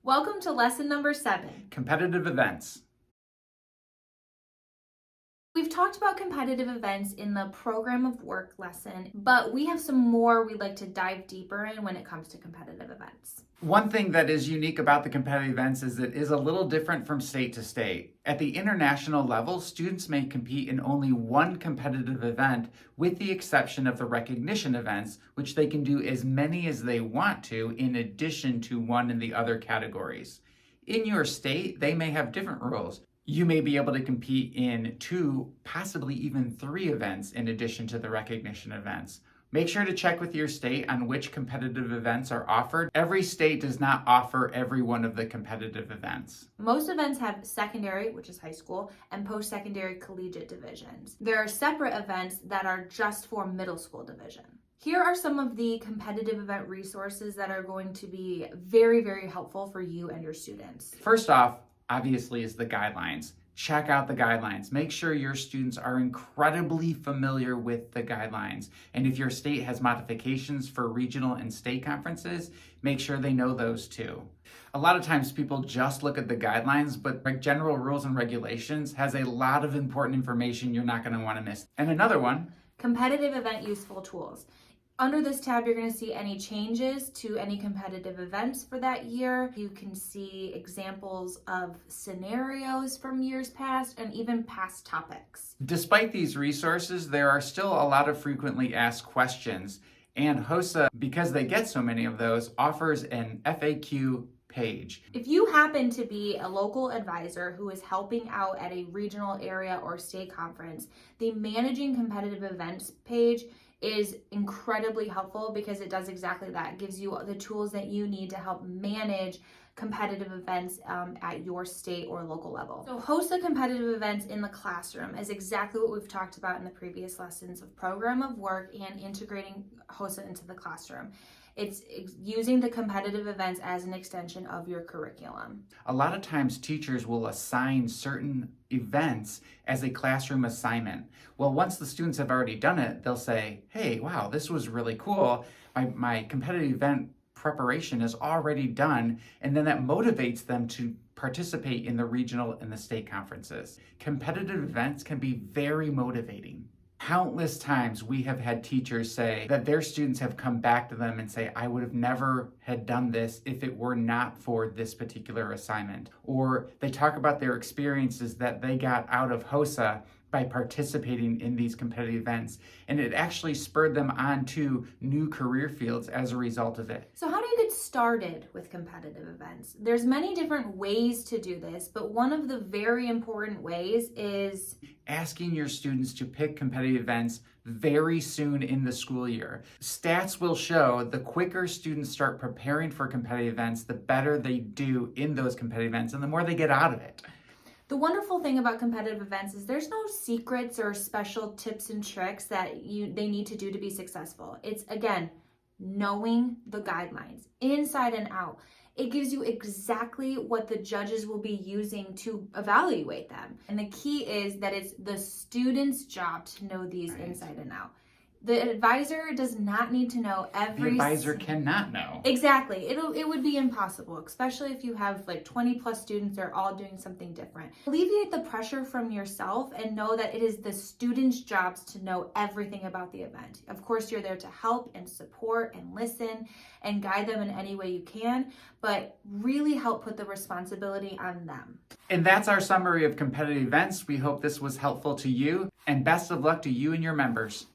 Welcome to lesson number 7. Competitive events. We've talked about competitive events in the program of work lesson, but we have some more we'd like to dive deeper in when it comes to competitive events. One thing that is unique about the competitive events is it is a little different from state to state. At the international level, students may compete in only one competitive event, with the exception of the recognition events, which they can do as many as they want to in addition to one in the other categories. In your state, they may have different rules. You may be able to compete in 2, possibly even 3 events in addition to the recognition events. Make sure to check with your state on which competitive events are offered. Every state does not offer every one of the competitive events. Most events have secondary, which is high school, and post-secondary collegiate divisions. There are separate events that are just for middle school division. Here are some of the competitive event resources that are going to be very, very helpful for you and your students. First off, obviously, is the guidelines. Check out the guidelines. Make sure your students are incredibly familiar with the guidelines. And if your state has modifications for regional and state conferences, make sure they know those too. A lot of times people just look at the guidelines, but general rules and regulations has a lot of important information you're not going to want to miss. And another one, competitive event useful tools. Under this tab, you're going to see any changes to any competitive events for that year. You can see examples of scenarios from years past and even past topics. Despite these resources, there are still a lot of frequently asked questions. And HOSA, because they get so many of those, offers an FAQ page. If you happen to be a local advisor who is helping out at a regional area or state conference, the Managing Competitive Events page is incredibly helpful because it does exactly that. It gives you the tools that you need to help manage competitive events at your state or local level. So HOSA competitive events in the classroom is exactly what we've talked about in the previous lessons of program of work and integrating HOSA into the classroom. It's using the competitive events as an extension of your curriculum. A lot of times teachers will assign certain events as a classroom assignment. Well, once the students have already done it, they'll say, hey, wow, this was really cool. My competitive event preparation is already done, and then that motivates them to participate in the regional and the state conferences. Competitive events can be very motivating. Countless times we have had teachers say that their students have come back to them and say, I would have never had done this if it were not for this particular assignment. Or they talk about their experiences that they got out of HOSA by participating in these competitive events. And it actually spurred them on to new career fields as a result of it. So how do you get started with competitive events? There's many different ways to do this, but one of the very important ways is asking your students to pick competitive events very soon in the school year. Stats will show the quicker students start preparing for competitive events, the better they do in those competitive events and the more they get out of it. The wonderful thing about competitive events is there's no secrets or special tips and tricks that they need to do to be successful. It's, again, knowing the guidelines inside and out. It gives you exactly what the judges will be using to evaluate them. And the key is that it's the student's job to know these inside and out. The advisor does not need to know every... The advisor cannot know. Exactly. It would be impossible, especially if you have like 20 plus students that are all doing something different. Alleviate the pressure from yourself and know that it is the students' jobs to know everything about the event. Of course, you're there to help and support and listen and guide them in any way you can, but really help put the responsibility on them. And that's our summary of competitive events. We hope this was helpful to you, and best of luck to you and your members.